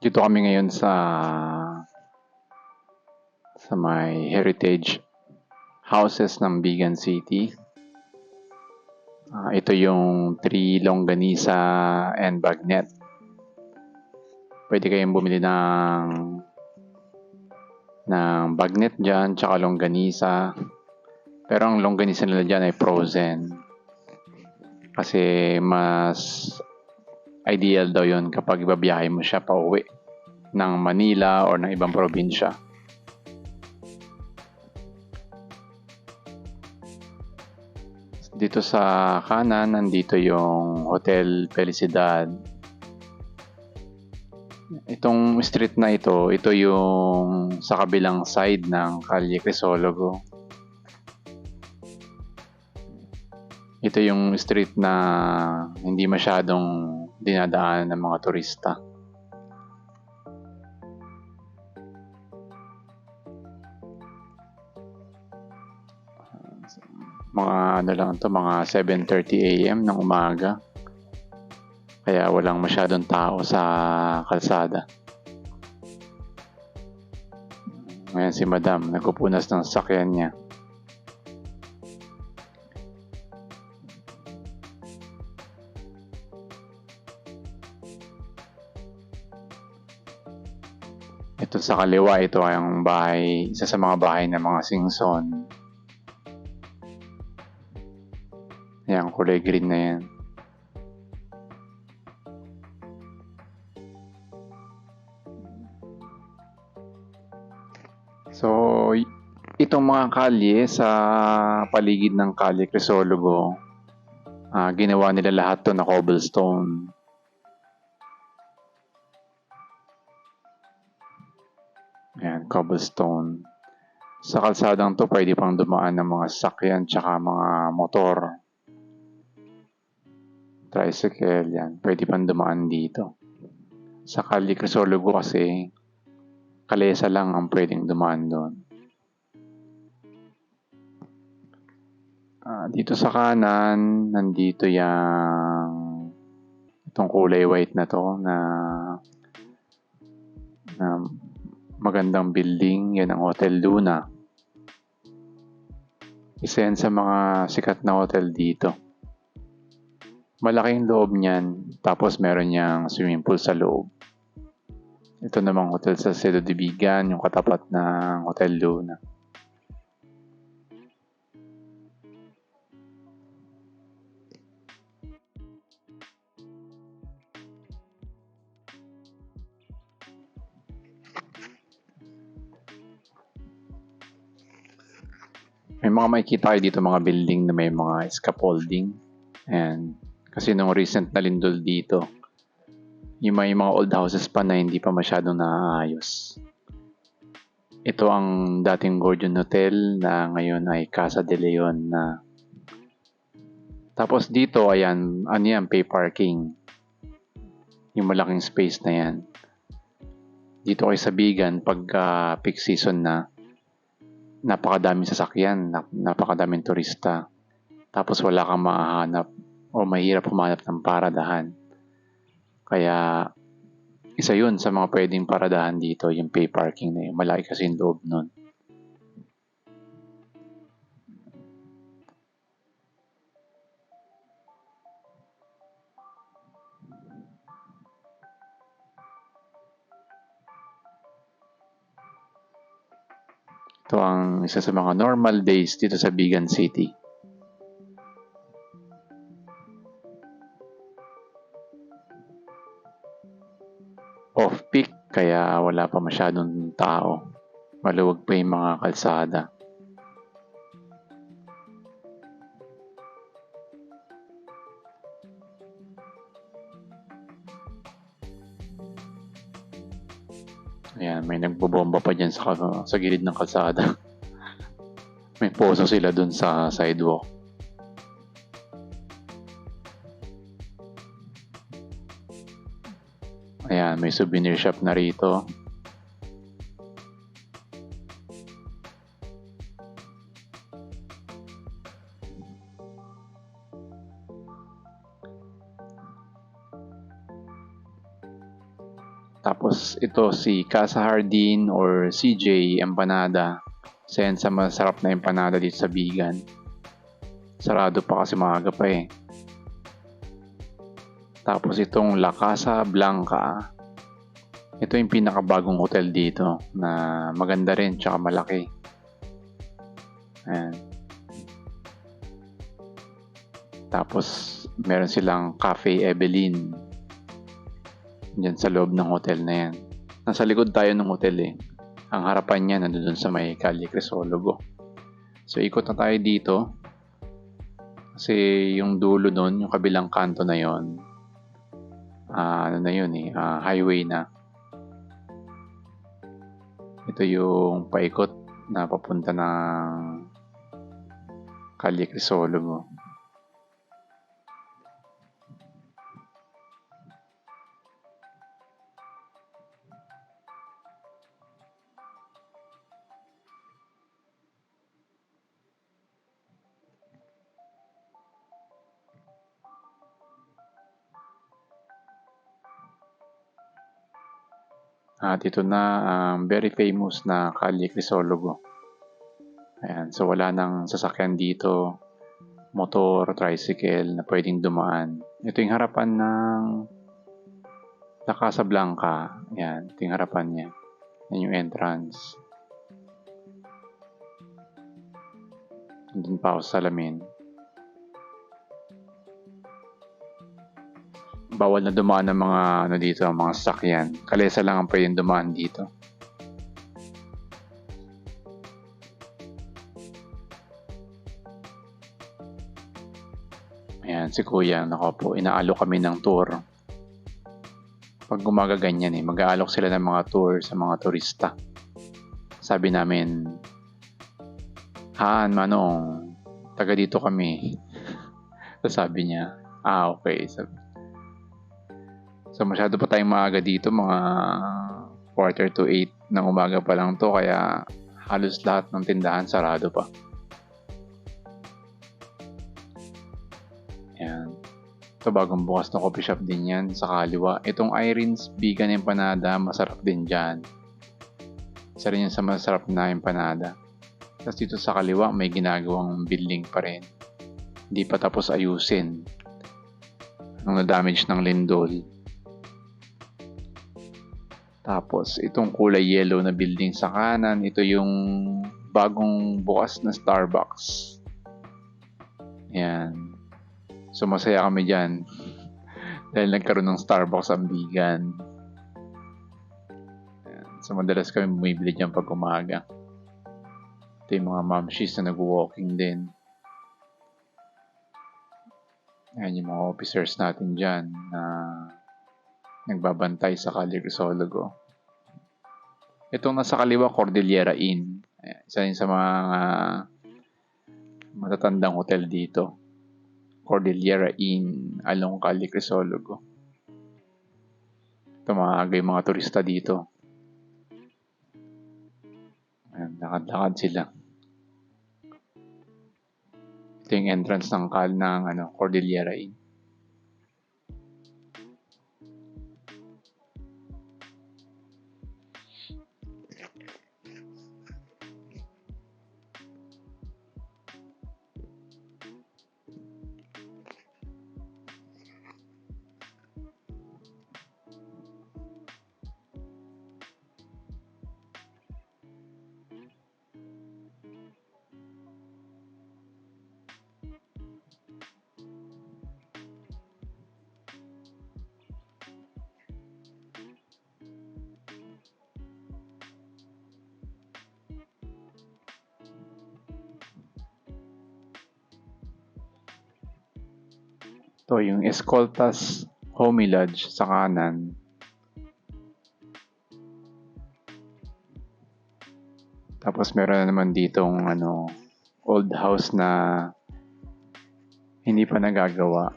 Dito kami ngayon sa may heritage houses ng Bigan City. Ito yung 3 longganisa and bagnet. Pwede kayong bumili ng bagnet dyan, tsaka longganisa. Pero ang longganisa nila dyan ay frozen. Kasi mas ideal daw yun kapag ibabiyahe mo siya pa uwi ng Manila or ng ibang probinsya. Dito sa kanan, nandito yung Hotel Felicidad. Itong street na ito yung sa kabilang side ng Calle Crisologo. Ito yung street na hindi masyadong dinadaan ng mga turista. Mga 7:30 AM ng umaga. Kaya walang masyadong tao sa kalsada. Ngayon si Madam, nagpupunas ng sasakyan niya. Ito sa kaliwa, ito ay ang bahay, isa sa mga bahay ng mga Singson. Yan, kulay green na yan. So, itong mga kalye sa paligid ng Calle Crisologo, ginawa nila lahat to na cobblestone. Ayan, cobblestone. Sa kalsadang to, pwede pang dumaan ng mga sasakyan tsaka mga motor. Tricycle, yan. Pwede pang dumaan dito. Sa Calle Crisologo kasi, kalesa lang ang pwedeng dumaan doon. Dito sa kanan, nandito itong kulay white na to na magandang building. Yan ang Hotel Luna. Isa yan sa mga sikat na hotel dito. Malaking loob niyan, tapos meron niyang swimming pool sa loob. Ito namang hotel sa Cedo de Bigan, yung katapat ng Hotel Luna. May mga makikita kayo dito mga building na may mga scaffolding. And kasi nung recent na lindol dito, yung may mga old houses pa na hindi pa masyadong naayos. Ito ang dating Gordian Hotel na ngayon ay Casa de Leon na. Tapos dito, ayan, pay parking. Yung malaking space na yan. Dito kayo sa Bigan, pagka peak season na, napakadaming sasakyan, napakadaming turista. Tapos wala kang mahanap o mahirap humanap ng paradahan. Kaya isa yun sa mga pwedeng paradahan dito, yung pay parking na yun. Malaki kasi yung loob nun. Ito ang isa sa mga normal days dito sa Bigan City. Off-peak, kaya wala pa masyadong tao. Maluwag pa yung mga kalsada. Ayan, may nagbobomba pa dyan sa gilid ng kalsada. May poso sila dun sa sidewalk. Ayan, may souvenir shop na rito. Tapos ito si Casa Hardin or CJ Empanada. Isa yan sa masarap na empanada dito sa Bigan. Sarado pa kasi maaga pa eh. Tapos itong La Casa Blanca. Ito yung pinakabagong hotel dito na maganda rin tsaka malaki. Ayan. Tapos meron silang Cafe Evelyn dyan sa loob ng hotel na yan. Nasa likod tayo ng hotel eh. Ang harapan niya nandun sa may Calle Crisologo. So ikot na tayo dito. Kasi yung dulo nun, yung kabilang kanto na yon, highway na. Ito yung paikot na papunta ng Calle Crisologo. At ito na ang very famous na Calle Crisologo. Ayan, so wala nang sasakyan dito, motor, tricycle na pwedeng dumaan. Ito yung harapan ng La Casa Blanca. Ayan, ito yung harapan niya. Yan yung entrance. Doon pa ako sa salamin. Bawal na dumaan ng mga dito, mga sasakyan. Kalesa lang ang pwedeng dumaan dito. Ayan, si Kuya, nakaupo. Inaalok kami ng tour. Pag umaga ganyan eh, mag-aalok sila ng mga tour sa mga turista. Sabi namin, Manong, taga dito kami. So sabi niya, okay. So masyado pa tayong maaga dito, mga 7:45 ng umaga pa lang to, kaya halos lahat ng tindahan sarado pa. Yan. Ito bagong bukas na coffee shop din yan sa kaliwa. Itong Irene's Vegan Empanada, masarap din dyan. Isa rin yan sa masarap na empanada. Tapos dito sa kaliwa may ginagawang building pa rin. Hindi pa tapos ayusin. Nung na-damage ng lindol. Tapos, itong kulay yellow na building sa kanan, ito yung bagong bukas na Starbucks. Yan. So, masaya kami dyan. Dahil nagkaroon ng Starbucks ang Bigan. Yan. So, madalas kami bumibili dyan pag umaga. Ito yung mga mamshies na nag-walking din. Yan yung mga officers natin dyan na nagbabantay sa Calle Crisologo. Itong nasa kaliwa, Cordillera Inn. Isa rin sa mga matatandang hotel dito. Cordillera Inn along Calle Crisologo. Tumaaga yung mga turista dito. Ayan, lakad-lakad sila. Ito yung entrance ng Cordillera Inn. Ito yung Escoltas Homey Lodge sa kanan. Tapos meron na naman ditong old house na hindi pa nagagawa.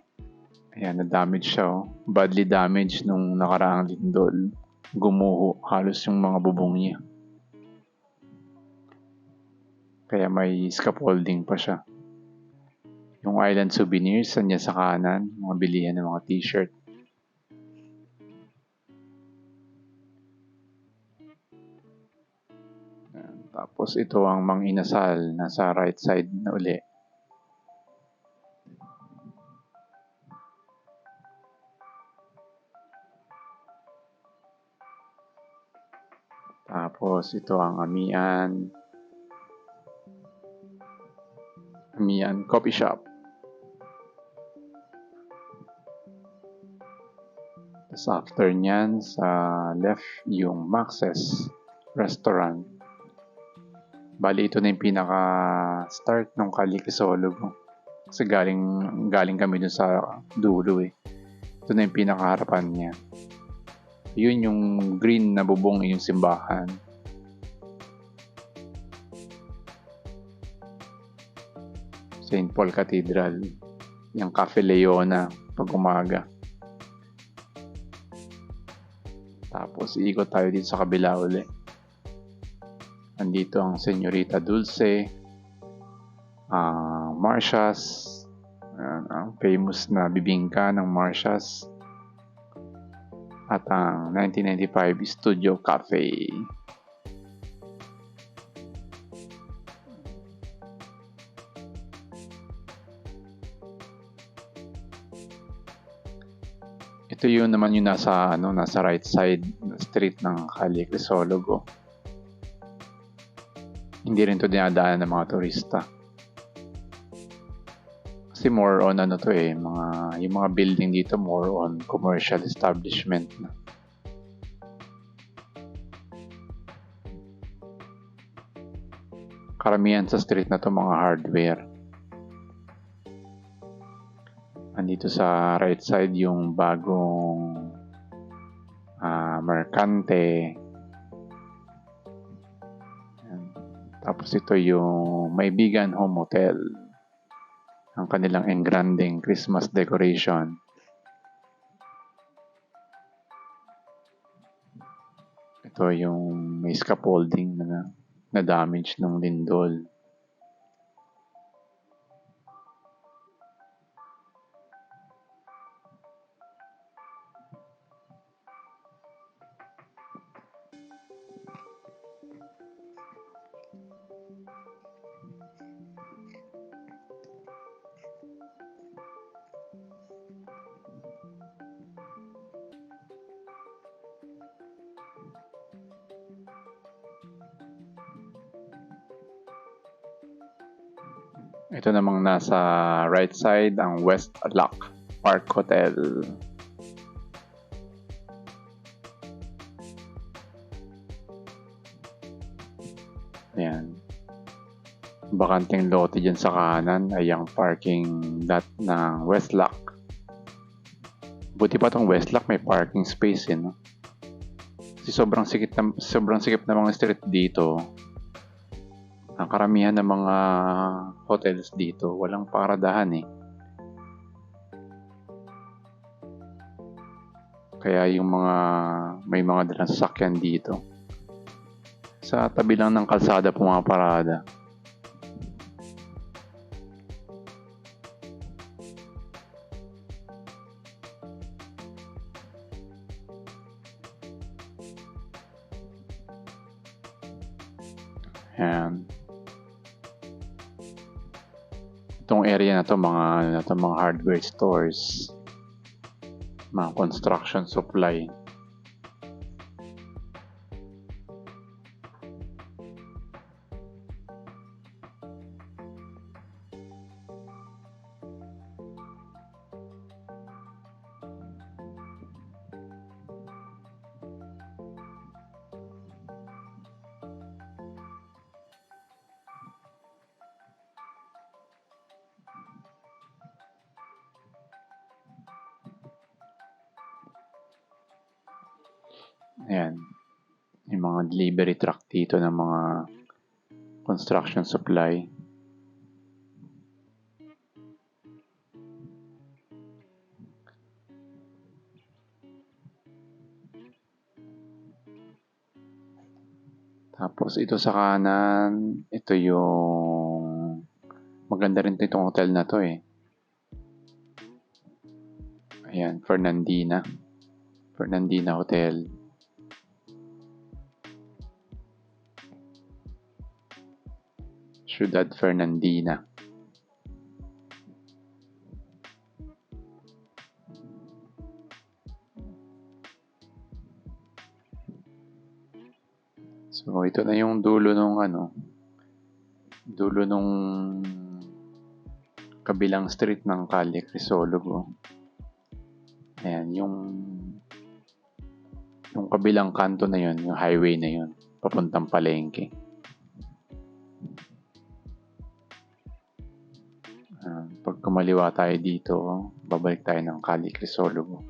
Ayan, na-damage siya. Badly damaged nung nakaraang lindol. Gumuho halos yung mga bubong niya. Kaya may scaffolding pa siya. Yung Island Souvenirs, andyan sa kanan. Mga bilihan ng mga t-shirt. Tapos ito ang Mang Inasal, nasa right side na uli. Tapos ito ang Amian Coffee Shop. Tapos after nyan, sa left yung Max's Restaurant. Bali, ito na yung pinaka-start ng Calicasolo. Kasi galing kami dun sa dulo eh. Ito na yung pinaka-harapan niya. Yun yung green na bubong yung simbahan. St. Paul Cathedral. Yung Cafe Leona pag umaga. Tapos iikot tayo dito sa kabila uli. Andito ang Señorita Dulce, Marcia's, ang famous na bibingka ng Marcia's, at ang 1995 Studio Cafe. Ito yun naman yung nasa right side street ng Calle Crisologo. Hindi rin to dinadaan ng mga turista. Kasi more on yung mga building dito more on commercial establishment na. Karamihan sa street na to mga hardware. Andito sa right side yung bagong Mercante. Tapos ito yung Maybigan Home Hotel. Ang kanilang engranding Christmas decoration. Ito yung may scaffolding na damage ng lindol. Ito namang nasa right side ang West Lock Park Hotel. Ayan. Bakanting lote dyan sa kanan ay ang parking lot ng Westlock. Buti pa tong Westlock may parking space no? Kasi sobrang sikip na mga street dito. Ang karamihan ng mga hotels dito walang paradahan eh. Kaya yung may mga dalang sasakyan dito. Sa tabi lang ng kalsada pumaparada. Ayan. Itong area na to mga hardware stores, mga construction supply. Ayan. Yung mga delivery truck dito ng mga construction supply. Tapos ito sa kanan, ito yung maganda rin itong hotel na to eh. Ayan, Fernandina Hotel. Ciudad Fernandina. So, ito na yung dulo nung dulo nung kabilang street ng Calle Crisologo. Ayan, yung kabilang kanto na yun, yung highway na yun, papuntang Palengke. Pag kumaliwa tayo dito, babalik tayo ng Calle Crisologo.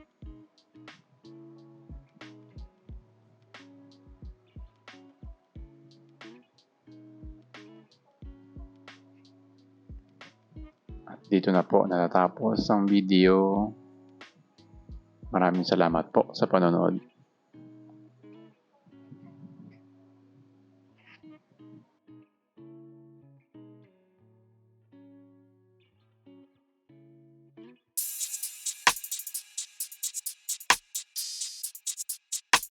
At dito na po natatapos ang video. Maraming salamat po sa panonood.